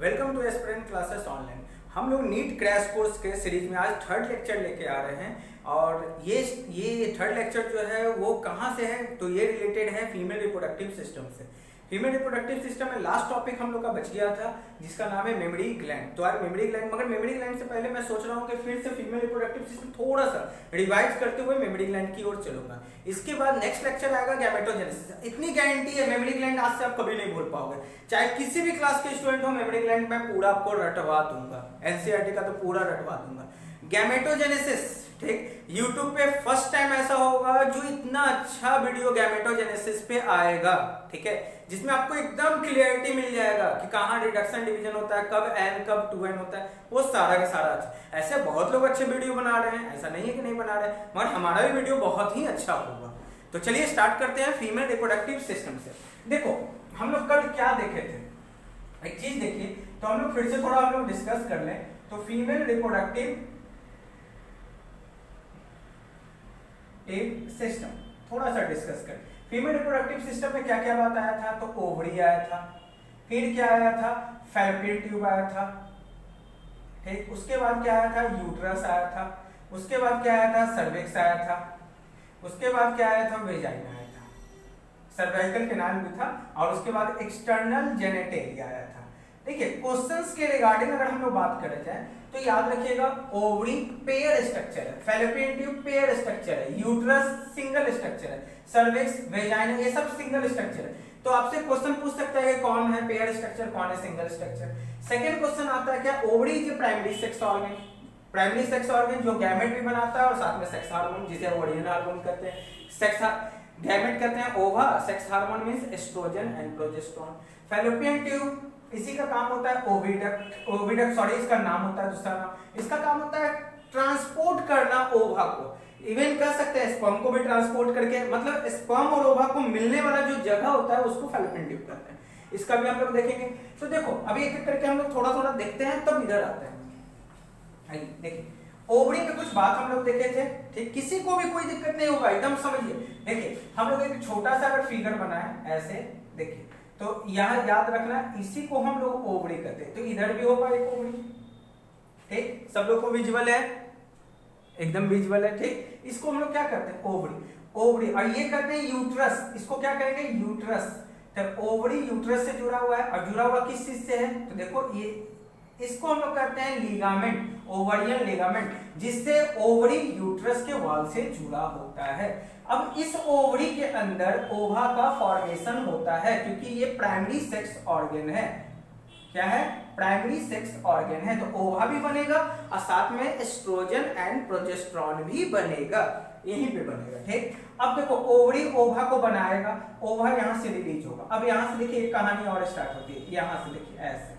Welcome to aspirant classes online. हम लोग NEET crash course के सीरीज में आज थर्ड लेक्चर लेके आ रहे हैं और ये थर्ड लेक्चर जो है वो कहाँ से है, तो ये रिलेटेड है फीमेल रिप्रोडक्टिव सिस्टम से। फीमेल रिप्रोडक्टिव सिस्टम में लास्ट टॉपिक हम लोग का बच गया था जिसका नाम है मेमरी ग्लैंड। तो आज मेमरी ग्लैंड, मगर मेमरी ग्लैंड से पहले मैं सोच रहा हूँ कि फिर से फीमेल रिप्रोडक्टिव सिस्टम थोड़ा सा रिवाइज करते हुए मेमरी ग्लैंड की ओर चलूंगा। इसके बाद नेक्स्ट लेक्चर आएगा गैमेटोजेनेसिस। इतनी गारंटी है मेमरी ग्लैंड आज से आप कभी नहीं भूल पाओगे, चाहे किसी भी क्लास के स्टूडेंट हो। मेमरी ग्लैंड में पूरा आपको रटवा दूंगा, एनसीईआरटी का तो पूरा रटवा दूंगा। गैमेटोजेनेसिस, ठीक, यूट्यूब पे फर्स्ट टाइम ऐसा होगा जो इतना अच्छा वीडियो गैमेटोजेनेसिस पे आएगा, ठीक है, जिसमें आपको एकदम क्लियरिटी मिल जाएगा कि कहाँ रिडक्शन डिवीजन होता है, कब एन कब 2n होता है, वो सारा का सारा अच्छा। ऐसे बहुत लोग अच्छे वीडियो बना रहे हैं, ऐसा नहीं है कि नहीं बना रहे हैं, मगर हमारा भी वीडियो बहुत ही अच्छा होगा। तो चलिए स्टार्ट करते हैं फीमेल रिप्रोडक्टिव सिस्टम से। देखो हम लोग कल क्या देखे थे, एक चीज देखिए, तो हम लोग फिर से थोड़ा हम लोग डिस्कस कर लें। तो फीमेल रिप्रोडक्टिव सिस्टम थोड़ा सा डिस्कस करें। फीमेल रिप्रोडक्टिव सिस्टम में क्या क्या बात आया था, तो ओवरी आया था, फिर क्या आया था, फैलोपियन ट्यूब आया था, ठीक, उसके बाद क्या आया था, यूट्रस आया था, उसके बाद क्या आया था, सर्विक्स आया था, उसके बाद क्या आया था, वेजाइना आया था, सर्वाइकल कैनाल भी था, और उसके बाद एक्सटर्नल जेनिटेलिया आया था। देखिए क्वेश्चंस के रिगार्डिंग अगर हम लोग बात करें जाए तो याद रखिएगा, ओवरी पेयर स्ट्रक्चर है, फैलोपियन ट्यूब पेयर स्ट्रक्चर है, यूट्रस सिंगल स्ट्रक्चर है, सर्विक्स वेजाइना ये सब सिंगल स्ट्रक्चर है। तो आपसे क्वेश्चन पूछ सकता है कि कौन है पेयर स्ट्रक्चर, कौन है सिंगल स्ट्रक्चर। सेकंड क्वेश्चन आता है क्या, ovary is primary sex organ, primary sex organ जो गैमेट भी बनाता है और साथ में सेक्स हार्मोन, जिसे ओवरियन हार्मोन कहते हैं। सेक्स गैमेट कहते हैं ova, sex hormone means oestrogen and progesterone. Fallopian tube इसी का काम होता है ओविडक्ट सॉरी इसका नाम होता है दूसरा नाम, इसका काम होता है ट्रांसपोर्ट करना ओवा को, इवन कह सकते हैं स्पर्म को भी ट्रांसपोर्ट करके, मतलब स्पर्म और ओवा को मिलने वाला जो जगह होता है उसको फैलोपियन ट्यूब कहते हैं। इसका भी हम लोग देखेंगे। तो देखो अभी एक एक करके हम लोग थोड़ा थोड़ा देखते हैं, तब इधर आते हैं। देखिए ओवरी में कुछ बात हम लोग देखे थे, ठीक, किसी को भी कोई दिक्कत नहीं होगा, एकदम समझिए। देखिए हम लोग एक छोटा सा अगर फिगर बनाए ऐसे, देखिए तो यहाँ याद रखना इसी को हम लोग ओवरी कहते हैं। तो इधर भी होगा एक ओवरी, ठीक, सब लोग को विजुअल है, एकदम विजुअल है, ठीक। इसको हम लोग क्या करते हैं, ओवरी, ओवरी, और ये कहते हैं यूट्रस, इसको क्या कहेंगे, यूट्रस। तो ओवरी यूट्रस से जुड़ा हुआ है, और जुड़ा हुआ किस चीज से है, तो देखो ये इसको हम लोग कहते हैं लिगामेंट, ओवरियन लिगामेंट, जिससे ओवरी यूट्रस के वॉल से जुड़ा होता है। अब इस ओवरी के अंदर ओवा का फॉर्मेशन होता है, क्योंकि ये प्राइमरी सेक्स ऑर्गन है। क्या है, प्राइमरी सेक्स ऑर्गन है, तो ओवा भी बनेगा और साथ में एस्ट्रोजन एंड प्रोजेस्टेरोन भी बनेगा, यहीं पे बनेगा, ठीक। अब देखो ओवरी ओवा को बनाएगा, ओवा यहां से रिलीज होगा। अब यहां से देखिए एक कहानी और स्टार्ट होती है, यहां से देखिए ऐसे,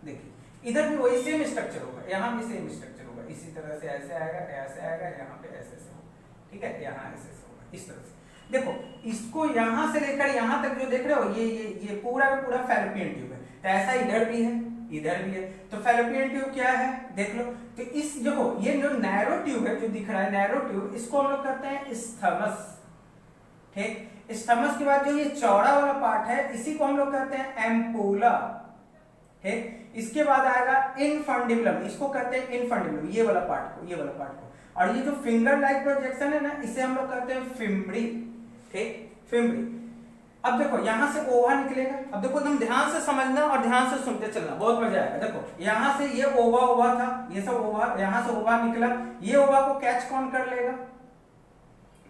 देखिए इधर भी वही सेम स्ट्रक्चर होगा, यहाँ भी सेम स्ट्रक्चर होगा, इसी तरह से ऐसे आएगा, ऐसे आएगा, यहाँ पे ऐसे से होगा, ठीक है, यहाँ ऐसे से होगा, इस तरह से। देखो इसको यहाँ से लेकर यहाँ तक जो देख रहे हो, ये पूरा का पूरा फैलोपियन ट्यूब है। तो ऐसा इधर भी है, इधर भी है। तो फैलोपियन ट्यूब क्या है, देख लो। तो इस देखो ये जो नैरो ट्यूब है जो दिख रहा है, नैरो ट्यूब, इसको हम लोग कहते हैं स्थमस, ठीक। स्थमस के बाद जो ये चौड़ा वाला पार्ट है इसी को हम लोग कहते हैं एम्पूला, ठीक। इसके बाद आएगा इनफंडिबुलम, इसको कहते हैं इनफंडिबुलम, ये वाला पार्ट को, ये वाला पार्ट को। और ये जो फिंगर लाइक प्रोजेक्शन है ना, इसे हम लोग कहते हैं फिम्बरी, ठीक, फिम्बरी। अब देखो यहां से ओवा निकलेगा। अब देखो एकदम ध्यान से समझना और ध्यान से सुनते चलना, बहुत मजा आएगा। देखो यहां से ये ओवा था, ये सब ओवा, यहां से ओवा निकला, ये ओवा को कैच कौन कर लेगा,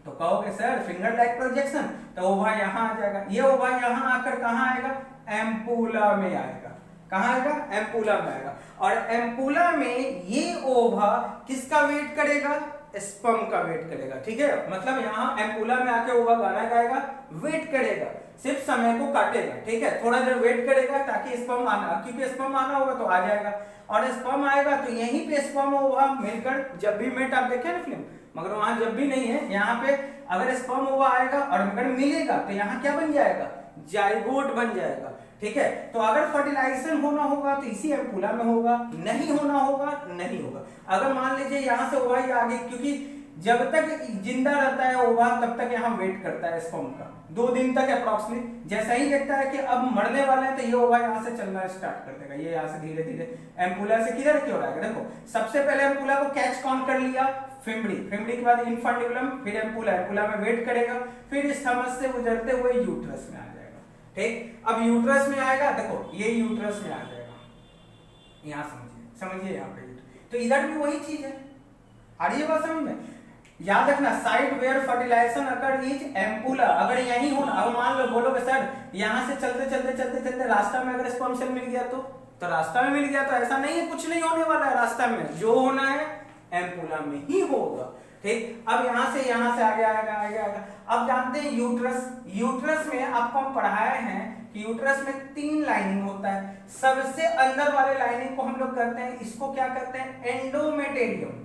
तो कहोगे सर फिंगर लाइक प्रोजेक्शन, तो ओवा यहां आ जाएगा। ये ओवा यहां आकर कहां आएगा, एम्पूला में आएगा। कहां आएगा, एम्पूला में आएगा। और एम्पूला में ये ओवा किसका वेट करेगा, स्पर्म का वेट करेगा, ठीक है। मतलब यहाँ एम्पूला में आके ओवा गाना गाएगा, वेट करेगा, सिर्फ समय को काटेगा, ठीक है, थोड़ा देर वेट करेगा ताकि स्पर्म आना, क्योंकि स्पर्म आना होगा तो आ जाएगा। और स्पर्म आएगा तो यहीं पे स्पर्म ओवा मिलकर, जब भी मेट आप देखे ना फिल्म, मगर वहां जब भी नहीं है, यहाँ पे अगर स्पर्म ओवा आएगा और अगर मिलेगा तो यहाँ क्या बन जाएगा, जाइगोट बन जाएगा, ठीक है। तो अगर फर्टिलाइजेशन होना होगा तो इसी एम्पूला में होगा, नहीं होना होगा नहीं होगा। अगर मान लीजिए यहां से ओवा आ गई, क्योंकि जब तक जिंदा रहता है ओवा तब तक यहाँ वेट करता है स्पर्म का, 2 दिन तक अप्रोक्सीमेटली। जैसा ही देखता है कि अब मरने वाले हैं तो ये ओवा यहाँ से चलना स्टार्ट कर देगा, ये यहाँ से धीरे धीरे एम्पुला से किधर की ओर आएगा। देखो सबसे पहले एम्पुला को कैच कौन कर लिया, फिमड़ी, फिमड़ी के बाद इन्फंडिबुलम, फिर एम्पुला, एम्पुला में वेट करेगा, फिर इस थैलमस से गुजरते हुए यूट्रस में आ जाएगा। ठीक, अब यूट्रस में आएगा, देखो ये यूट्रस में आ जाएगा, यहाँ समझिए यहाँ पे। तो इधर भी वही चीज है, आ रही है बात समझ में। याद रखना site where fertilization occur is ampulla, अगर यही हो, अब मान लो बोलोगे सर यहाँ से चलते चलते चलते चलते रास्ता में अगर स्पर्म सेल मिल गया तो रास्ता में मिल गया, तो ऐसा नहीं है कुछ नहीं होने वाला है रास्ता में, जो होना है एम्पुला में ही होगा। ठीक, अब यहाँ से आगे आएगा। अब जानते हैं यूट्रस, यूट्रस में आपको हम पढ़ाए हैं कि यूट्रस में 3 लाइनिंग होता है। सबसे अंदर वाले लाइनिंग को हम लोग करते हैं, इसको क्या करते हैं एंडोमेटेरियम,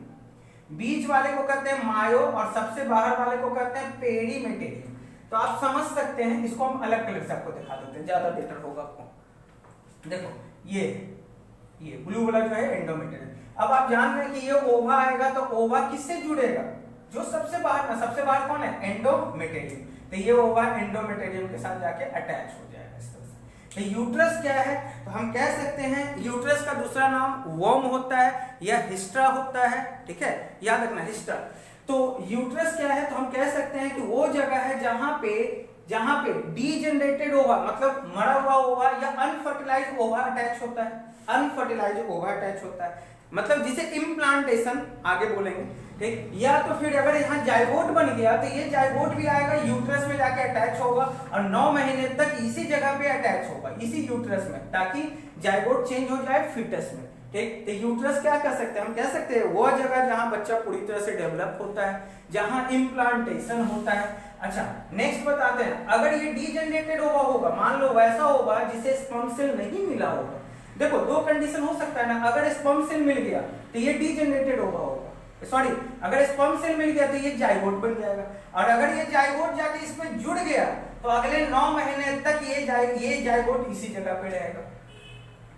बीच वाले को कहते हैं मायो, और सबसे बाहर वाले को कहते हैं पेरीमेटेरियम। तो आप समझ सकते हैं, इसको हम अलग कलर से आपको दिखा देते हैं, ज्यादा बेटर होगा आपको। देखो ये ब्लू वाला जो है एंडोमेटेरियम। अब आप जान रहे हैं कि ये ओवा आएगा तो ओवा किससे जुड़ेगा, जो सबसे बाहर ना, सबसे बाहर कौन है एंडोमेटेरियम, तो ये ओवा एंडोमेटेरियम के साथ जाके अटैच हो जाएगा इस तरह से। तो यूट्रस क्या है, तो हम कह सकते हैं यूट्रस का दूसरा नाम वर्म होता है या हिस्ट्रा होता है। ठीक है, याद रखना हिस्ट्रा। तो यूट्रस क्या है, तो हम कह सकते हैं कि वो जगह है जहां पे डीजेनरेटेड ओवा मतलब मरा हुआ ओवा या अनफर्टिलाइज्ड ओवा अटैच होता है, अनफर्टिलाइज्ड ओवा अटैच होता है, मतलब जिसे इम्प्लांटेशन आगे बोलेंगे। ठीक, या तो फिर अगर यहाँ जाइगोट बन गया तो ये जाइगोट भी आएगा यूट्रस में जाके अटैच होगा और 9 महीने तक इसी जगह पे अटैच होगा, इसी यूट्रस में, ताकि जाइगोट चेंज हो जाए फीटस में। ठीक, तो यूट्रस क्या कर सकते हैं, हम कह सकते हैं वो जगह जहां बच्चा पूरी तरह से डेवलप होता है, जहां इम्प्लांटेशन होता है। अच्छा नेक्स्ट बताते हैं, अगर ये डीजेनरेटेड ओवा होगा, मान लो वैसा ओवा जिसे स्पर्म सेल नहीं मिला होगा। देखो 2 कंडीशन हो सकता है ना, अगर स्पर्म सेल मिल गया तो ये डीजेनरेटेड ओवा होगा, सॉरी अगर स्पर्म सेल मिल गया तो ये जाइगोट बन जाएगा, और अगर ये जाइगोट जाके इसमें जुड़ गया तो अगले 9 महीने तक ये जाइगोट इसी जगह पे रहेगा।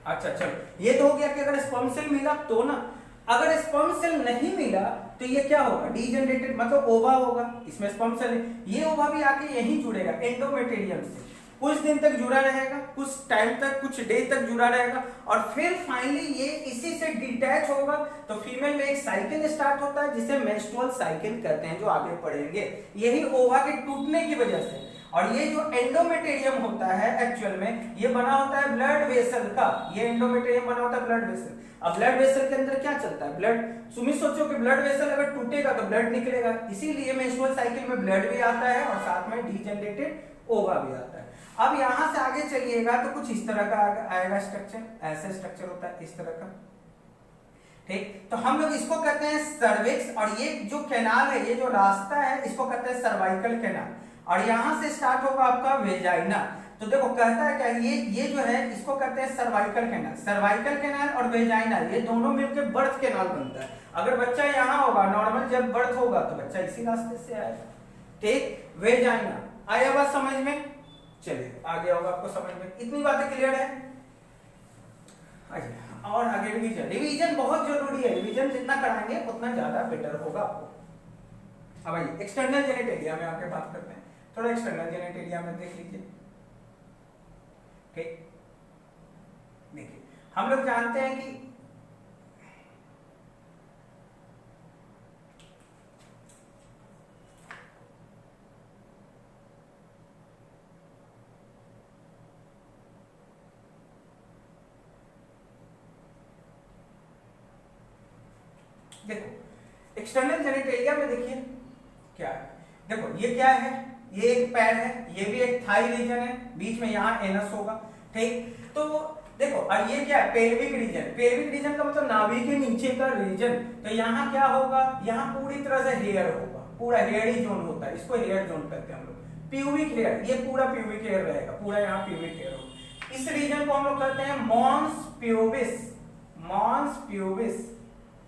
अच्छा चलो ये तो हो गया कि अगर स्पर्म सेल मिला तो ना, अगर स्पर्म सेल नहीं मिला तो ये क्या होगा डीजेनरेटेड मतलब ओवा होगा, इसमें स्पर्म सेल, ये ओवा भी आके यहीं जुड़ेगा एंडोमेटेरियम से, कुछ दिन तक जुड़ा रहेगा, कुछ टाइम तक, कुछ डे तक जुड़ा रहेगा, और फिर फाइनली ये इसी से डिटैच होगा। तो फीमेल में एक साइकिल स्टार्ट होता है जिसे मेंस्ट्रुअल साइकिल कहते हैं, जो आगे पढ़ेंगे, यही ओवा के टूटने की वजह से। और ये जो एंडोमेटेरियम होता है एक्चुअल में ये बना होता है ब्लड वेसल का, ये एंडोमेटेरियम बना होता है ब्लड वेसल। अब ब्लड वेसल के अंदर क्या चलता है, ब्लड, तुम सोचो कि ब्लड वेसल अगर टूटेगा तो ब्लड निकलेगा, इसीलिए मेंस्ट्रुअल साइकिल में ब्लड भी आता है और साथ में डीजेनरेटेड ओवा भी आता है। अब यहां से आगे चलिएगा तो कुछ इस तरह का आएगा स्ट्रक्चर, ऐसे स्ट्रक्चर होता है इस तरह का। ठीक, तो हम लोग इसको कहते हैं सर्विक्स, और ये जो कैनाल है, ये जो रास्ता है, इसको कहते हैं सर्वाइकल कैनाल, और यहां से स्टार्ट होगा आपका वेजाइना। तो देखो कहता है क्या, ये जो है इसको कहते हैं सर्वाइकल कैनाल। सर्वाइकल कैनाल और वेजाइना ये दोनों मिलकर बर्थ कैनाल बनता है। अगर बच्चा यहाँ होगा, नॉर्मल जब बर्थ होगा तो बच्चा इसी रास्ते से आएगा। ठीक, वेजाइना आया बात समझ में, चलिए आगे होगा आपको समझ में, इतनी बातें क्लियर है। अच्छा और आगे रिवीजन बहुत जरूरी है, रिवीजन जितना कराएंगे उतना ज्यादा बेटर होगा आपको। अब आइए एक्सटर्नल जेनिटेलिया में आके बात करते हैं, थोड़ा एक्सटर्नल जेनिटेलिया में देख लीजिए। ठीक, देखिए हम लोग जानते हैं कि देखो एक्सटर्नल जेनिटेलिया में देखिए क्या है, देखो ये क्या है, ये एक पैर है, ये भी एक थाई रीजन है, बीच में यहाँ एनस होगा। ठीक, तो देखो और ये क्या है पेल्विक रीजन, पेल्विक रीजन का मतलब नाभि के नीचे का रीजन। तो यहाँ क्या होगा, यहाँ पूरी तरह से हेयर होगा, पूरा हेयरी जोन होता है, इसको हेयर जोन कहते हैं हम लोग। प्यूबिक हेयर, ये पूरा प्यूबिक हेयर रहेगा, पूरा यहाँ प्यूबिक हेयर होगा। इस रीजन को हम लोग कहते हैं मॉन्स प्यूबिस, मॉन्स प्यूबिस।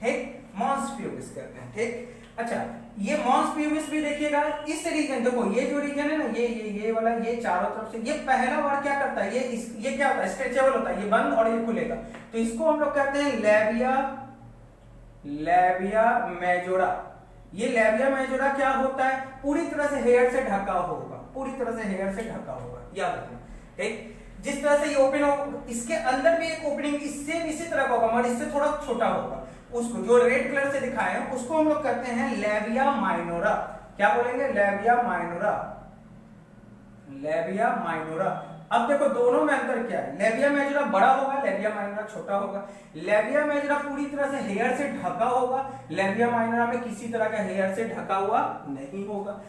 ठीक, मॉन्स प्यूबिस कहते हैं। ठीक, अच्छा ये मॉन्स प्यूबिस भी देखिएगा, इस रीजन देखो ये जो रीजन है ना, ये वाला, ये चारों तरफ से, ये पहला बार क्या करता है, ये क्या होता है स्ट्रेचेबल होता है, ये बंद और ये खुलेगा, तो इसको हम लोग कहते हैं लेबिया, लेबिया मेजोरा। ये लेबिया मेजोरा क्या होता है, पूरी तरह से हेयर से ढका होगा, पूरी तरह से हेयर से ढका होगा, याद रखना। ठीक, जिस तरह से ये ओपन हो, इसके अंदर भी एक ओपनिंग इससे इसी तरह का होगा मगर इससे थोड़ा छोटा होगा। उसको जो रेड कलर से दिखाए हैं उसको हम लोग कहते हैं लेबिया माइनोरा। क्या बोलेंगे, लेबिया माइनोरा, लेबिया माइनोरा। अब देखो दोनों में अंतर क्या है, लेबिया मेजोरा बड़ा होगा, लेबिया माइनोरा छोटा होगा। लेबिया मेजोरा पूरी तरह से हेयर से ढका होगा, लेबिया माइनोरा में किसी तरह का हेयर से ढका हुआ नहीं होगा।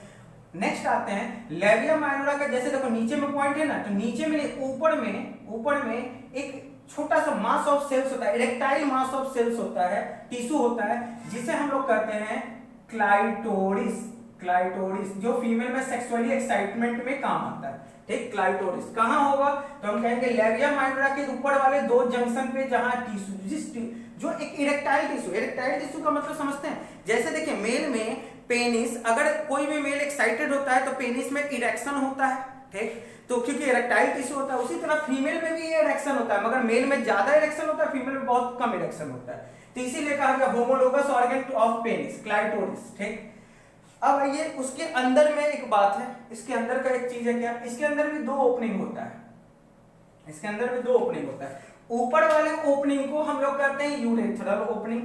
नेक्स्ट आते हैं लेबिया माइनोरा का, जैसे देखो नीचे में पॉइंट है ना, तो नीचे में ऊपर में एक छोटा सा मास ऑफ सेल्स होता है, इरेक्टाइल मास ऑफ सेल्स होता है, टिश्यू होता है, जिसे हम लोग कहते हैं क्लाइटोरिस। क्लाइटोरिस जो फीमेल में सेक्सुअली एक्साइटमेंट में काम आता है। ठीक, क्लाइटोरिस कहां होगा, तो हम कहेंगे लेबिया माइनोरा के ऊपर वाले दो जंक्शन पे, जहां टिश्यू जो एक इरेक्टाइल टिश्यू का मतलब समझते हैं, जैसे देखिए मेल में पेनिस, अगर कोई भी मेल एक्साइटेड होता है तो पेनिस में इरेक्शन होता है। ठीक, तो क्योंकि इरेक्टाइल टिश्यू होता है, उसी तरह फीमेल में भी ये इरेक्शन होता है, मगर मेल में ज्यादा इरेक्शन होता है, फीमेल में बहुत कम इरेक्शन होता है। तो इसीलिए कहा गया homologous organ of penis, clitoris. ठीक, अब ये उसके अंदर में एक बात है, इसके अंदर का एक चीज है क्या, इसके अंदर भी दो ओपनिंग होता है, इसके अंदर भी दो ओपनिंग होता है। ऊपर वाले ओपनिंग को हम लोग कहते हैं यूरेथ्रल ओपनिंग,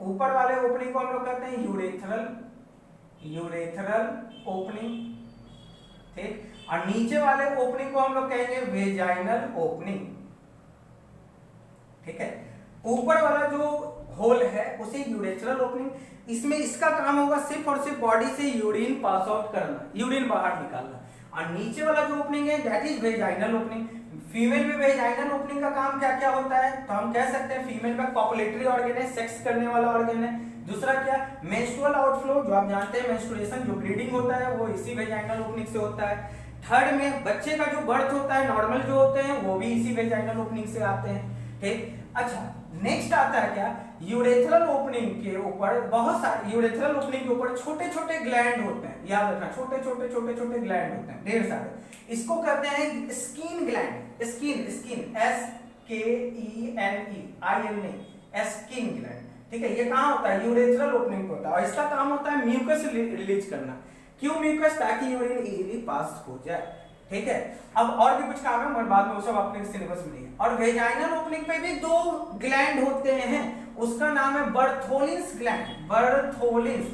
ऊपर वाले ओपनिंग को हम लोग कहते हैं यूरेथ्रल ओपनिंग। ठीक, और नीचे वाले ओपनिंग को हम लोग कहेंगे वेजाइनल ओपनिंग। ठीक है, ऊपर वाला जो होल है उसे यूरेथ्रल ओपनिंग, इसमें इसका काम होगा सिर्फ और सिर्फ बॉडी से यूरिन पास आउट करना, यूरिन बाहर निकालना। और नीचे वाला जो ओपनिंग है that is vaginal opening. Female में वेजाइनल ओपनिंग का काम क्या क्या होता है, तो हम कह सकते हैं फीमेल में कॉपुलेटरी ऑर्गन है, सेक्स करने वाला ऑर्गन है। दूसरा क्या, मेंस्ट्रुअल आउटफ्लो, जो आप जानते हैं मेंस्ट्रुएशन जो ब्लीडिंग होता है वो इसी वेजाइनल ओपनिंग से होता है। थर्ड में बच्चे का जो बर्थ होता है, नॉर्मल जो होते हैं वो भी इसी वेजाइनल ओपनिंग से आते हैं। ठीक, अच्छा नेक्स्ट आता है क्या, यूरेथ्रल ओपनिंग के ऊपर बहुत सारे, यूरेथ्रल ओपनिंग के ऊपर छोटे छोटे ग्लैंड होते हैं, याद रखना छोटे छोटे ग्लैंड होते हैं, ढेर सारे। इसको कहते हैं skin gland, skin SKENE, skin gland. ठीक है, ये कहां होता है, यूरेथ्रल ओपनिंग होता है, और इसका काम होता है म्यूकस रिलीज करना। क्यों म्यूकस, ताकि यूरिन इजीली पास हो जाए। ठीक है, अब और भी कुछ काम है मगर बाद में वो सब आपके सिलेबस में नहीं है। और वेजाइनल ओपनिंग पे भी दो ग्लैंड होते हैं, उसका नाम है बर्थोलिन्स ग्लैंड, बर्थोलिन्स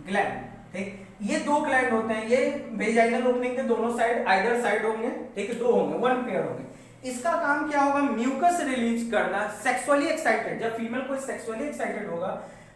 ग्लैंड। ठीक, ये दो ग्लैंड होते हैं, ये वेजाइनल ओपनिंग के दोनों साइड, आइदर साइड होंगे। ठीक है, दो होंगे, वन पेयर होंगे। इसका काम क्या होगा, म्यूकस रिलीज करना। सेक्सुअली एक्साइटेड, जब फीमेल कोई सेक्सुअली एक्साइटेड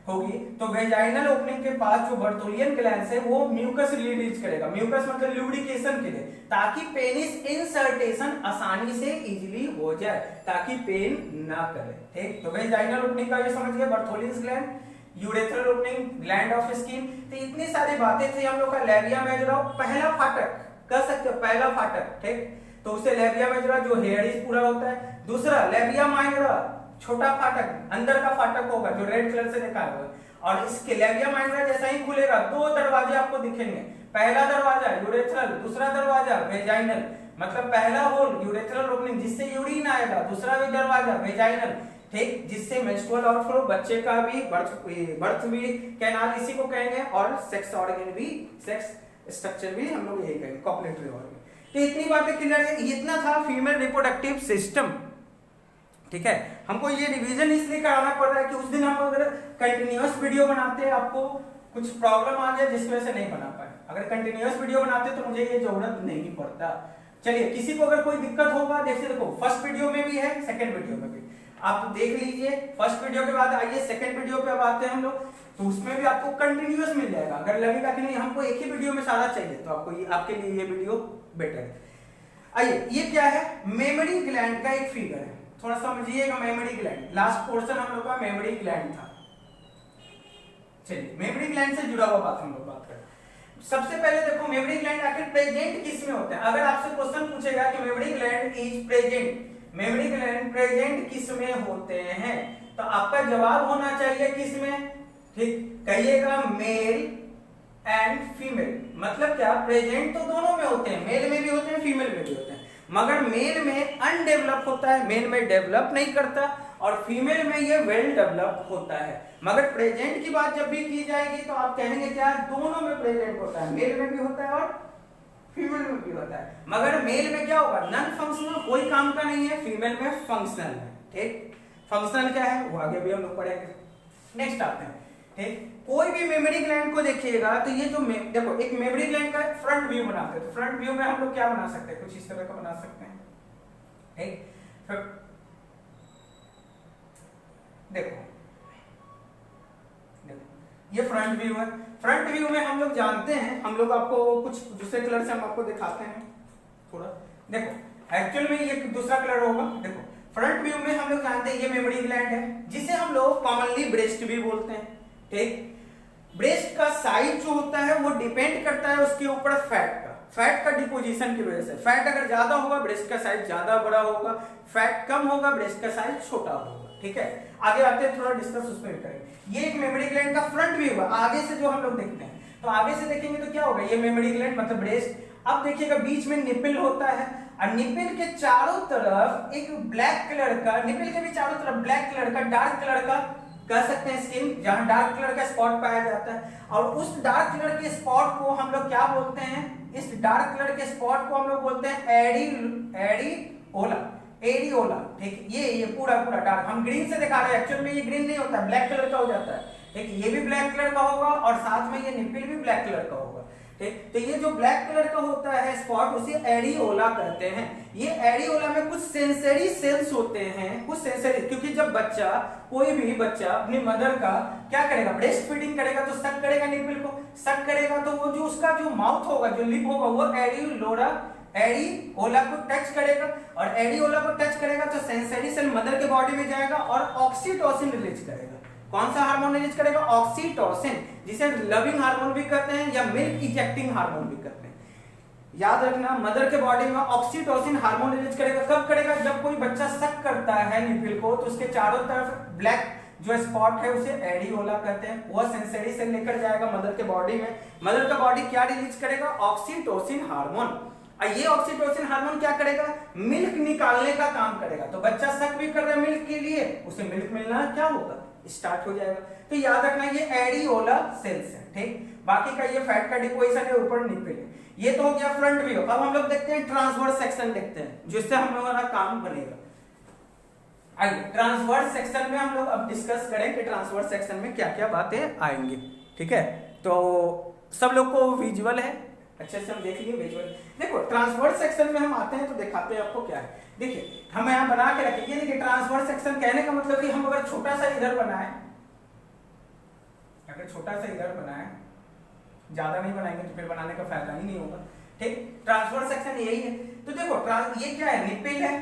होगी तो वेजाइनल ओपनिंग के पास जो बर्थोलियन ग्लैंड्स है वो म्यूकस रिलीज करेगा। म्यूकस मतलब लुब्रिकेशन के लिए, ताकि पेनिस इंसर्टेशन आसानी से इजीली हो जाए, ताकि पेन ना करे। ठीक, तो वेजाइनल ओपनिंग का ये समझ गए, Bartholin gland, urethral opening, gland of skin. तो इतनी सारी बातें थी हम लोग का लेबिया मेजोरा, पहला फाटक कह सकते हो, पहला फाटक। ठीक, तो उसे लेबिया मेजोरा जो हेयरिस पूरा होता है। दूसरा लेबिया माइनोरा, छोटा फाटक, अंदर का फाटक होगा जो रेड कलर से दिखाया हुआ है, और इसके लेबिया माइनोरा जैसा ही खुलेगा, दो दरवाजे आपको दिखेंगे, पहला दरवाजा यूरेथ्रल, दूसरा दरवाजा वेजाइनल। मतलब पहला होल यूरेथ्रल ओपनिंग जिससे यूरिन आएगा, दूसरा भी दरवाजा वेजाइनल। ठीक, जिससे मेंस्ट्रुअल आउटफ्लो, बच्चे का भी बर्थ भी कैनाल इसी को कहेंगे, और सेक्स ऑर्गन भी, सेक्स स्ट्रक्चर भी हम लोग यही कहेंगे, कॉपुलेटरी ऑर्गन। तो इतनी बातें क्लियर है, इतना था फीमेल रिप्रोडक्टिव सिस्टम। ठीक है, हमको ये रिवीजन इसलिए कराना पड़ रहा है कि उस दिन हम अगर कंटिन्यूअस वीडियो बनाते हैं, आपको कुछ प्रॉब्लम आ गया जिसकी वजह से नहीं बना पाए। अगर कंटिन्यूअस वीडियो बनाते तो मुझे ये जरूरत नहीं पड़ता। चलिए, किसी को अगर कोई दिक्कत होगा, देखिए देखो फर्स्ट वीडियो में भी है, सेकंड वीडियो में भी, आप देख लीजिए। फर्स्ट वीडियो के बाद आइए सेकंड वीडियो पे अब आते हैं हम लोग, तो उसमें भी आपको कंटिन्यूअस मिल जाएगा। अगर लगेगा कि नहीं हमको एक ही वीडियो में सारा चाहिए, तो आपको ये, आपके लिए ये वीडियो बेटर है। आइए, ये क्या है, मेमरी ग्लैंड का एक फिगर है, थोड़ा समझिएगा। मेमरी ग्लैंड, लास्ट पोर्शन हम लोग का मेमरी ग्लैंड था। चलिए, मेमरी ग्लैंड से जुड़ा हुआ बात हम लोग बात करें। सबसे पहले देखो, मेमरी ग्लैंड आखिर प्रेजेंट किस में होते हैं। अगर आपसे क्वेश्चन पूछेगा कि mammary gland is present, mammary gland present किस में होते हैं, तो आपका जवाब होना चाहिए किस में। ठीक, कहिएगा मेल एंड फीमेल। मतलब क्या, प्रेजेंट तो दोनों में होते हैं, मेल में भी होते हैं, फीमेल में भी होते हैं, मगर मेल में अनडेवलप होता है, मेल में डेवलप नहीं करता, और फीमेल में ये वेल डेवलप होता है। मगर प्रेजेंट की बात जब भी की जाएगी तो आप कहेंगे क्या, दोनों में प्रेजेंट होता है, मेल में भी होता है और फीमेल में भी होता है। मगर मेल में क्या होगा, नॉन फंक्शनल, कोई काम का नहीं है, फीमेल में फंक्शनल है। ठीक, फंक्शनल क्या है वो आगे भी हम लोग पढ़ेंगे। नेक्स्ट आते हैं। ठीक, कोई भी मेमोरी ग्लैंड को देखिएगा तो ये जो देखो एक मेमोरी ग्लैंड का फ्रंट व्यू बनाते हैं, तो फ्रंट व्यू में हम लोग क्या बना सकते हैं, कुछ इस तरह का बना सकते हैं। ठीक, देखो ये फ्रंट व्यू है। फ्रंट व्यू में हम लोग जानते हैं, हम लोग आपको कुछ दूसरे कलर से हम आपको दिखाते हैं थोड़ा। देखो एक्चुअल में ये दूसरा कलर होगा। देखो फ्रंट व्यू में हम लोग जानते हैं ये मेमोरी ग्लैंड है, जिसे हम लोग कॉमनली ब्रेस्ट भी बोलते हैं। ठीक, ब्रेस्ट का साइज जो होता है वो डिपेंड करता है उसके ऊपर फैट का डिपोजिशन की वजह से। फैट अगर ज्यादा होगा ब्रेस्ट का साइज ज्यादा बड़ा होगा, फैट कम होगा ब्रेस्ट का साइज छोटा होगा। ठीक है, आगे आते हैं थोड़ा डिस्कस उस पर करेंगे। ये एक मेमोरी ग्लैंड का फ्रंट व्यू है, आगे से जो हम लोग देखते हैं, तो आगे से देखेंगे तो क्या होगा, ये मेमोरी ग्लैंड मतलब ब्रेस्ट। अब देखिएगा बीच में निपल होता है और निपल के चारों तरफ एक ब्लैक कलर का, निपल के भी चारों तरफ ब्लैक कलर का, डार्क कलर का कह सकते हैं स्किन, जहां डार्क कलर का स्पॉट पाया जाता है। और उस डार्क कलर के स्पॉट को हम लोग क्या बोलते हैं, इस डार्क कलर के स्पॉट को हम लोग बोलते हैं एरियोला। ठीक, ये पूरा डार्क, हम ग्रीन से दिखा रहे हैं, एक्चुअल में ये ग्रीन नहीं होता, ब्लैक कलर का हो जाता है। ठीक, ये भी ब्लैक कलर का होगा और साथ में ये निपल भी ब्लैक कलर का होगा। ठीक, तो ये जो ब्लैक कलर का होता है स्पॉट, उसे एरियोला कहते हैं। ये एरियोला में कुछ सेंसरी सेल्स होते हैं, कुछ सेंसरी, क्योंकि जब बच्चा, कोई भी बच्चा अपनी मदर का क्या करेगा, ब्रेस्ट फीडिंग करेगा तो सक करेगा, निपल को सक करेगा, तो वो जो उसका जो माउथ होगा, जो लिप होगा, वो एरियोला को टच करेगा, और एरियोला को टच करेगा तो सेंसरी सेल मदर के बॉडी में जाएगा और ऑक्सीटोसिन रिलीज करेगा। कौन सा हार्मोन रिलीज करेगा, ऑक्सीटोसिन, जिसे लविंग हार्मोन भी कहते हैं या मिल्क इजेक्टिंग हार्मोन भी कहते हैं। याद रखना, मदर के बॉडी में ऑक्सीटोसिन हार्मोन रिलीज करेगा। कब करेगा, जब कोई बच्चा सक करता है निपल को, तो उसके चारों तरफ ब्लैक जो स्पॉट है उसे एरियोला कहते हैं। वह सेंसरी सेल लेकर जाएगा मदर के बॉडी में, मदर का बॉडी क्या रिलीज करेगा, ऑक्सीटोसिन हार्मोन। ये ऑक्सीटोसिन हार्मोन क्या करेगा, मिल्क निकालने का काम करेगा। तो बच्चा सक भी कर रहा है मिल्क के लिए, उसे मिल्क मिलना क्या होगा, स्टार्ट हो जाएगा। तो याद रखना ये एरियोला सेल्स है। ठीक, बाकी का ये फैट का डिपोजिशन है, ऊपर निपल है। ये तो हो गया फ्रंट व्यू। अब हम लोग देखते हैं ट्रांसवर्स सेक्शन देखते हैं, जिससे हम लोगों का काम बनेगा। आइए ट्रांसवर्स सेक्शन में हम लोग अब डिस्कस करें कि ट्रांसवर्स सेक्शन में क्या क्या बातें आएंगी। ठीक है, तो सब लोग को विजुअल है, अच्छे से हम देख लिए विजुअल। देखो ट्रांसवर्स सेक्शन में हम आते हैं तो दिखाते हैं आपको क्या है। देखिए हम यहाँ बना के रखेंगे, देखिए ट्रांसवर्स सेक्शन कहने का मतलब कि हम अगर छोटा सा इधर बनाए, अगर छोटा सा इधर बनाए, ज्यादा नहीं बनाएंगे तो फिर बनाने का फायदा ही नहीं होगा। ठीक, ट्रांसवर्स सेक्शन यही है। तो देखो ये क्या है, निपल है,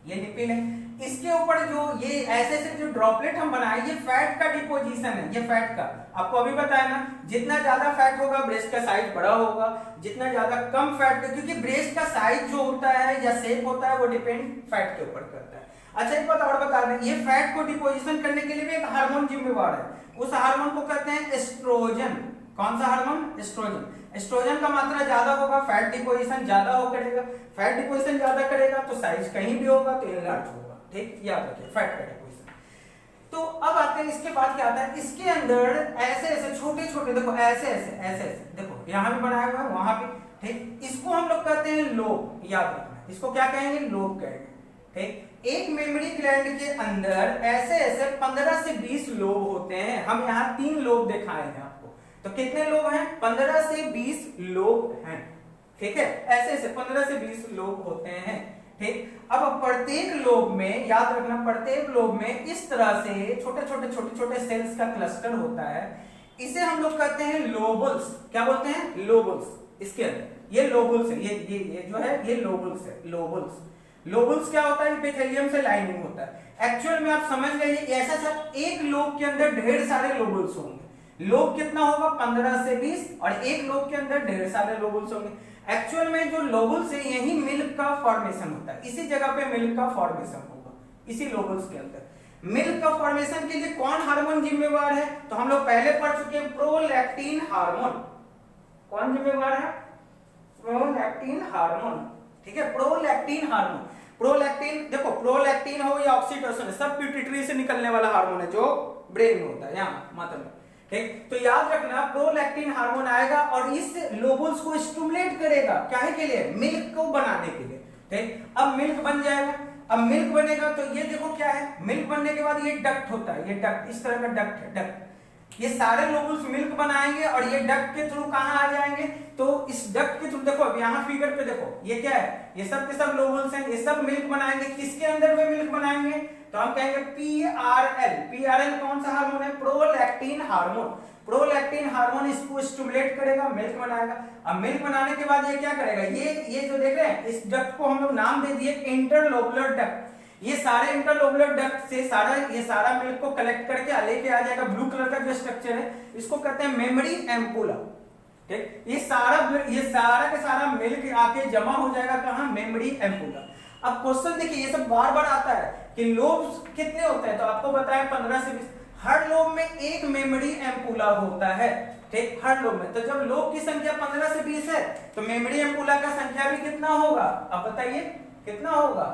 ये निपल है, इसके ऊपर जो ये ऐसे जो ड्रॉपलेट हम बनाए, ये फैट का डिपोजिशन है। ये फैट का आपको अभी बताया ना, जितना ज्यादा फैट होगा ब्रेस्ट का साइज बड़ा होगा, जितना ज्यादा कम फैट, क्योंकि ब्रेस्ट का साइज जो होता है या शेप होता है वो डिपेंड फैट के ऊपर करता है। अच्छा एक बात और बता दें, ये फैट को डिपोजिशन करने के लिए भी एक हार्मोन जिम्मेवार है। उस हार्मोन को कहते हैं एस्ट्रोजन। कौन सा हार्मोन, एस्ट्रोजन। एस्ट्रोजन का मात्रा ज्यादा होगा, फैट डिपोजिशन ज्यादा हो करेगा, फैट डिपोजिशन ज्यादा करेगा तो साइज कहीं भी होगा तो इनलार्ज होगा। ठीक, याद रखिए फैट का डिपोजिशन। तो अब आते हैं, इसके बाद क्या आता है, इसके अंदर ऐसे ऐसे छोटे छोटे, देखो ऐसे ऐसे देखो यहाँ भी बनाया हुआ है, वहां भी। ठीक, इसको हम लोग कहते हैं लोब। याद रखना, इसको क्या कहेंगे, लोब कहेंगे। ठीक, एक मेमोरी ग्लैंड के अंदर ऐसे ऐसे 15 से 20 लोब होते हैं। हम यहाँ 3 लोब दिखाए हैं आपको, तो कितने लोब हैं, 15 से 20 लोब हैं। ठीक है, ऐसे ऐसे 15 से 20 लोब होते हैं। ठीक, अब प्रत्येक लोब में, याद रखना, प्रत्येक लोब में इस तरह से छोटे छोटे सेल्स का क्लस्टर होता है। इसे हम लोग कहते हैं लोबल्स। क्या बोलते हैं, लोबल्स। इसके अंदर ये लोबल्स है, ये जो है ये लोबल्स है। लोबल्स क्या होता है, एपिथेलियम से लाइनिंग होता है। एक्चुअल में आप समझ लीजिए ऐसा सब एक लोब के अंदर ढेर सारे लोबल्स होंगे। लोब कितना होगा, 15 से 20, और एक लोब के अंदर ढेर सारे लोबल्स होंगे। एक्चुअल में जो लोबल्स है, यही मिल्क का फॉर्मेशन होता है, इसी जगह पे मिल्क का फॉर्मेशन होगा, इसी लोबल्स के अंदर। मिल्क का फॉर्मेशन के लिए कौन हार्मोन जिम्मेवार है, तो हम लोग पहले पढ़ चुके हैं, प्रोलैक्टिन हार्मोन। कौन जिम्मेवार है, प्रोलैक्टिन हार्मोन। ठीक है, प्रोलैक्टिन हार्मोन। प्रोलैक्टिन, देखो प्रोलैक्टिन हो या ऑक्सीटोसिन, सब पिट्यूटरी से निकलने वाला हार्मोन है जो ब्रेन में होता है, यहाँ माथा में, ठीक। तो याद रखना प्रोलैक्टिन हार्मोन आएगा और इस लोबुल्स को स्टिमुलेट करेगा, क्या के लिए, मिल्क को बनाने के लिए, ठीक। अब मिल्क बन जाएगा, अब मिल्क बनेगा तो ये देखो क्या है, मिल्क बनने के बाद ये डक्ट होता है, ये डक्ट, इस तरह का डक्ट है, डक्ट, ये सारे लोबुल्स मिल्क बनाएंगे और ये डक्ट के थ्रू कहां आ जाएंगे, तो इस डक्ट के थ्रू देखो, अब यहाँ फिगर पे देखो ये क्या है, ये सब के सब लोबुल्स हैं, ये सब मिल्क बनाएंगे, किसके अंदर में मिल्क बनाएंगे, तो हम कहेंगे PRL, PRL कौन सा हार्मोन है, प्रोलैक्टिन हार्मोन, प्रोलैक्टिन हार्मोन इसको स्टिमुलेट करेगा, मिल्क बनाएगा। अब मिल्क बनाने के बाद ये क्या करेगा, ये जो देख रहे हैं इस डक्ट को हम लोग नाम दे दिए इंटरलोबुलर डक्ट, ये सारे इंटरलोबुलर डक्ट से ये सारा मिल्क को कलेक्ट करके लेके आ जाएगा, ब्लू कलर का जो स्ट्रक्चर है इसको कहते हैं मेमोरी एम्पुला, ठीक। ये सारा के सारा मिल्क आके जमा हो जाएगा कहां, मेमोरी एम्पुला। अब क्वेश्चन देखिए, ये सब बार बार आता है कि लोब्स कितने होते हैं, तो आपको बताया 15 से 20, हर लोब में एक मेमोरी एम्पुला होता है, ठीक, हर लोब में। तो जब लोब की संख्या 15 से 20 है तो मेमोरी एम्पुला का संख्या भी कितना होगा, अब बताइए कितना होगा,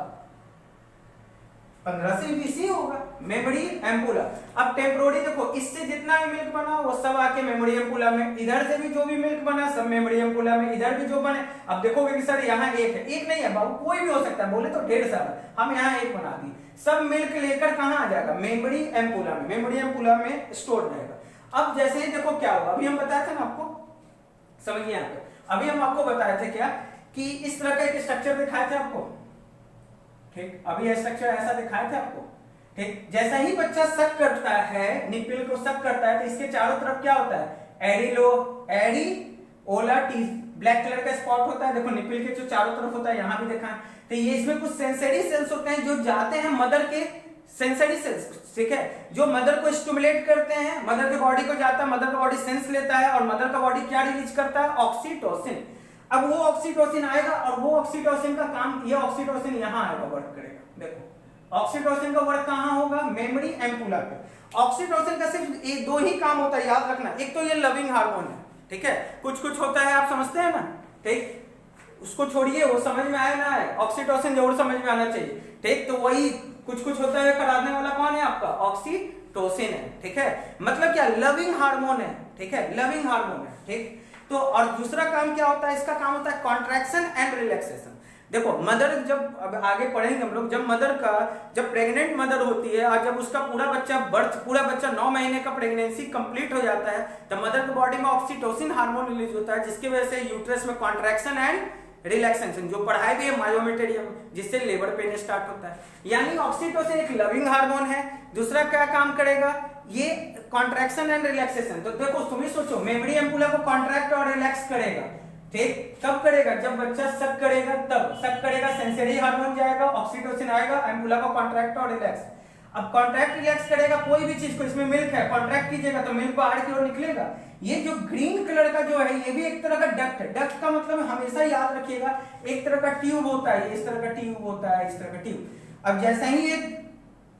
15 से 20 ही होगा मेमोरी एम्पुला। अब टेम्पोररी देखो, इससे जितना भी मिल्क बना वो सब आके मेमोरी एम्पुला में, इधर से भी जो भी मिल्क बना सब मेमोरी एम्पुला में, इधर भी जो बने, अब देखोगे कि सर यहाँ एक है, एक नहीं है बाबू, कोई भी हो सकता है, बोले तो ढेर सारा, हम यहाँ एक बना दी, सब मिल्क लेकर कहाँ आ जाएगा, मेमोरी एम्पुला में, मेमोरी एम्पुला में स्टोर रहेगा। अब जैसे ही देखो क्या होगा, अभी हम बताए थे ना आपको, समझिए यहाँ पे, अभी हम आपको बताए थे क्या कि इस तरह का एक स्ट्रक्चर दिखाए थे आपको, ठीक, अभी ये स्ट्रक्चर ऐसा दिखाए थे आपको, ठीक। जैसा ही बच्चा सक करता है, निपिल को सक करता है तो इसके चारों तरफ क्या होता है, एरिओला टी, ब्लैक कलर का स्पॉट होता है, देखो निपिल के जो चारों तरफ होता है, यहाँ भी देखा है, तो ये इसमें कुछ सेंसरी सेल्स होते हैं जो जाते हैं मदर के, सेंसरी सेल्स, ठीक है, जो मदर को स्टिमुलेट करते हैं, मदर के बॉडी को जाता है, मदर का बॉडी सेंस लेता है और मदर का बॉडी क्या रिलीज करता है, ऑक्सीटोसिन। अब वो ऑक्सीटोसिन आएगा और वो ऑक्सीटोसिन का काम, ये ऑक्सीटोसिन यहाँ आएगा, वर्क करेगा, देखो ऑक्सीटोसिन का वर्क कहाँ होगा, मेमोरी एम्पुला पे। ऑक्सीटोसिन का सिर्फ एक दो ही काम होता है, याद रखना, एक तो ये लविंग हार्मोन है, ठीक है, कुछ कुछ होता है आप समझते हैं ना, ठीक, उसको छोड़िए, वो समझ में आए ना आए, ऑक्सीटोसिन जरूर समझ में आना चाहिए, ठीक। तो वही कुछ कुछ होता है कराने वाला कौन है आपका, ऑक्सीटोसिन है, ठीक है, मतलब क्या, लविंग हार्मोन है, ठीक है, लविंग हार्मोन है, ठीक। तो और दूसरा काम क्या होता है, इसका काम होता है कॉन्ट्रैक्शन एंड रिलैक्सेशन। देखो मदर, जब अब आगे पढ़ेंगे हम लोग, जब मदर का, जब प्रेग्नेंट मदर होती है और जब उसका पूरा बच्चा 9 महीने का प्रेगनेंसी कंप्लीट हो जाता है, तब मदर की बॉडी में ऑक्सीटोसिन हार्मोन रिलीज होता है, जिसकी वजह से यूट्रस में कॉन्ट्रैक्शन एंड रिलैक्सेशन, जो पढ़ाई भी है मायोमेटेरियम, जिससे लेबर पेन स्टार्ट होता है। यानी ऑक्सीटोसिन एक लविंग हार्मोन है। दूसरा क्या काम करेगा, ये कॉन्ट्रैक्शन एंड रिलैक्सेशन। तो देखो तुम ही सोचो, मेमोरी एम्पुला को कॉन्ट्रैक्ट और रिलैक्स करेगा, ठीक, कब करेगा, जब बच्चा सक करेगा, तब सक करेगा, सेंसरी हार्मोन जाएगा, ऑक्सीटोसिन आएगा, एम्पुला को कॉन्ट्रैक्ट और रिलैक्स। अब कॉन्ट्रैक्ट रिलैक्स करेगा कोई भी चीज को, इसमें मिल्क है, कॉन्ट्रैक्ट कीजिएगा तो मिल्क बाहर की ओर निकलेगा। ये जो ग्रीन कलर का जो है, ये भी एक तरह का डक्ट है। डक्ट का मतलब हमेशा याद रखिएगा, एक तरह का ट्यूब होता है, इस तरह का ट्यूब होता है, इस तरह का ट्यूब। अब जैसे ही ये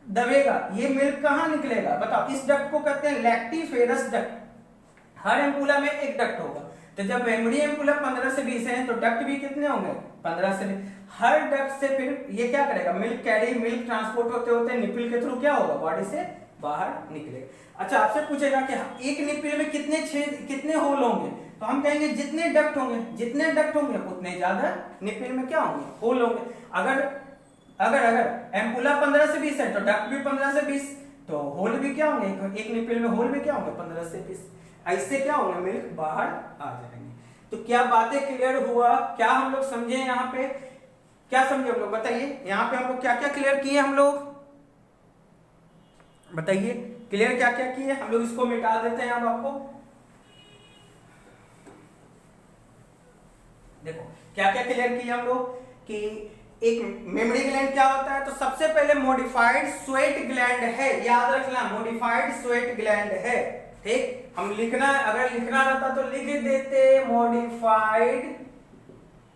दबेगा, ये मिल्क कहाँ निकलेगा बताओ, इस डक्ट को कहते हैं लैक्टिफेरस डक्ट। हर एम्पुला में एक डक्ट होगा, तो जब मेमोरी एम्पुला 15 से 20 है तो डक्ट भी कितने होंगे, 15 से 20। हर डक्ट से फिर ये क्या करेगा, मिल्क कैरी, मिल्क ट्रांसपोर्ट होते होते निपिल के थ्रू क्या होगा, बॉडी से बाहर निकलेगा। अच्छा, आपसे पूछेगा कि एक निपिल में कितने छेद, कितने होल होंगे, तो हम कहेंगे जितने डक्ट होंगे, जितने डक्ट होंगे उतने ज्यादा निपिल में क्या होंगे, होल होंगे। अगर एम्पुला 15 से 20 है तो डक्ट भी 15 से 20, तो होल भी क्या होंगे, एक निपिल में होल भी क्या होंगे, 15 से 20। ऐसे क्या होगा, मिल्क बाहर आ जाएंगे। तो क्या बातें क्लियर हुआ, क्या हम लोग समझे, यहाँ पे क्या समझे हम लोग, बताइए। यहाँ पे हम लोग क्या क्या क्लियर किए, हम लोग बताइए, क्लियर क्या क्या किए हम लोग। इसको मिटा देते हैं अब आपको, देखो क्या क्या क्लियर किए हम लोग कि एक मेमोरी ग्लैंड क्या होता है, तो सबसे पहले मॉडिफाइड स्वेट ग्लैंड है, याद रखना, मॉडिफाइड स्वेट ग्लैंड है, ठीक। हम लिखना, अगर लिखना रहता तो लिख देते मॉडिफाइड,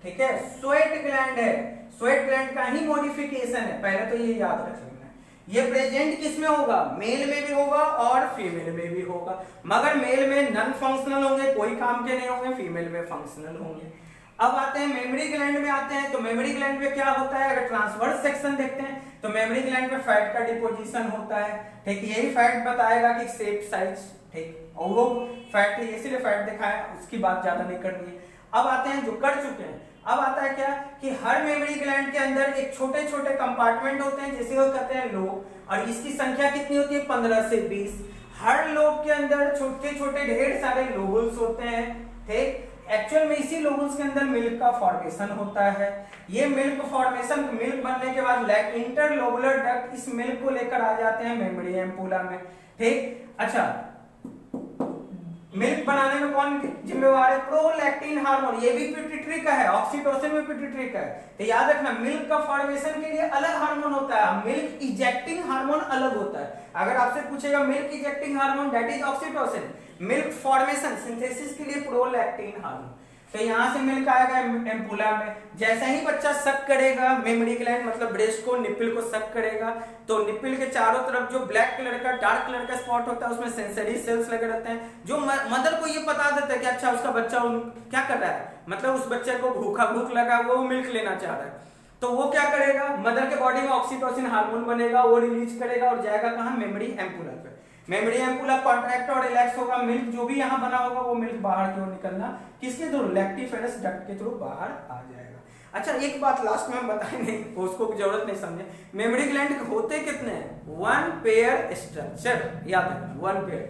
ठीक है, स्वेट ग्लैंड है। स्वेट ग्लैंड का ही मॉडिफिकेशन है, पहले तो ये याद रख लेना। ये प्रेजेंट किस में होगा, मेल में भी होगा और फीमेल में भी होगा, मगर मेल में नॉन फंक्शनल होंगे, कोई काम के नहीं होंगे, फीमेल में फंक्शनल होंगे। अब आते हैं मेमोरी ग्लैंड में आते हैं। तो मेमोरी ग्लैंड में क्या होता है, अगर ट्रांसवर्स सेक्शन देखते हैं तो मेमोरी ग्लैंड में फैट का डिपोजिशन होता है, ठीक। यही फैट बताएगा कि शेप साइज, ठीक, और वो फैट है इसीलिए फैट दिखाया, उसकी बात ज्यादा नहीं करनी है। अब आते हैं जो कर चुके हैं, अब आता है क्या कि हर मेमोरी ग्लैंड के अंदर एक छोटे छोटे कंपार्टमेंट होते हैं जिसे वो कहते हैं लोब, और इसकी संख्या कितनी होती है 15 से 20। हर लोब के अंदर छोटे छोटे ढेर सारे लोबुल्स होते हैं, ठीक। एक्चुअल में इसी लोबुल्स के अंदर मिल्क का फॉर्मेशन होता है। ये मिल्क फॉर्मेशन, मिल्क बनने के बाद इंटरलोबुलर डक्ट इस मिल्क को लेकर आ जाते हैं मेमोरी एम्पुला में, ठीक। अच्छा, मिल्क बनाने में कौन जिम्मेवार है, प्रोलैक्टिन हार्मोन, ये भी पिट्यूटरी का है, ऑक्सीटोसिन में पिट्यूटरी का है। तो याद रखना मिल्क का फॉर्मेशन के लिए अलग हार्मोन होता है, मिल्क इजेक्टिंग हार्मोन अलग होता है। अगर आपसे पूछेगा milk ejecting hormone that is oxytocin, milk formation synthesis के लिए प्रोलैक्टिन हार्मोन। तो यहां से मिल्क आएगा एम्पुला में। जैसा ही बच्चा सक करेगा मेमोरी ग्लैंड मतलब ब्रेस्ट को, निप्पल को सक करेगा, तो निप्पल के चारों तरफ जो ब्लैक कलर का डार्क कलर का स्पॉट होता है उसमें सेंसरी सेल्स लगे रहते हैं, जो मदर को ये बता देता है कि अच्छा उसका बच्चा क्या कर रहा है, मतलब उस बच्चे को भूख लगा, वो मिल्क लेना चाह रहा है। तो वो क्या करेगा, मदर के बॉडी में ऑक्सीटोसिन हार्मोन बनेगा, वो रिलीज करेगा और जाएगा कहां, मेमोरी एम्पुला पे। मेमोरी एम्पुला कॉन्ट्रैक्ट और रिलैक्स होगा, मिल्क जो भी यहाँ बना होगा वो मिल्क बाहर की ओर निकलना किसके थ्रू, लैक्टिफेरस डक्ट के थ्रू बाहर आ जाएगा। अच्छा, एक बात लास्ट में हम बताएंगे, उसको जरूरत नहीं समझे, मेमोरी ग्लैंड होते कितने हैं, 1 पेयर स्ट्रक्चर, याद रखना 1 पेयर,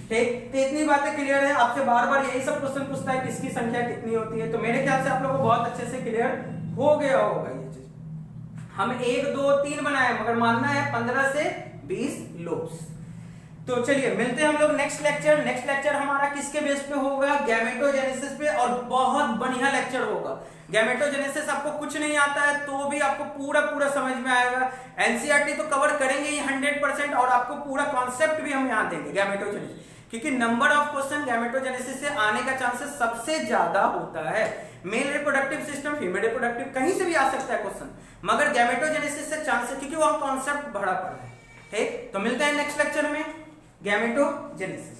ठीक। तो इतनी बातें क्लियर है। आपसे बार बार यही सब क्वेश्चन पूछता है किसकी संख्या कितनी होती है, तो मेरे ख्याल से आप लोगों को बहुत अच्छे से क्लियर हो गया होगा ये चीज। हम 1 2 3 बनाए, मगर मानना है 15 से 20 लोब्स। तो चलिए मिलते हैं हम लोग नेक्स्ट लेक्चर। नेक्स्ट लेक्चर हमारा किसके बेस पे होगा, गैमेटोजेनेसिस पे, और बहुत बढ़िया लेक्चर होगा। गैमेटोजेनेसिस आपको कुछ नहीं आता है तो भी आपको पूरा समझ में आएगा। एनसीईआरटी तो कवर करेंगे ही 100%, और आपको पूरा कॉन्सेप्ट भी हम यहाँ देंगे गैमेटोजेनेसिस, क्योंकि नंबर ऑफ क्वेश्चन गैमेटोजेनेसिस से आने का चांसेस सबसे ज्यादा होता है। Male reproductive system, female reproductive, कहीं से भी आ सकता है क्वेश्चन, मगर गैमेटोजेनेसिस से चांसेस, क्योंकि वो कॉन्सेप्ट भरा पड़ा है, ठीक। तो मिलते हैं नेक्स्ट लेक्चर में, गैमेटोजेनेसिस।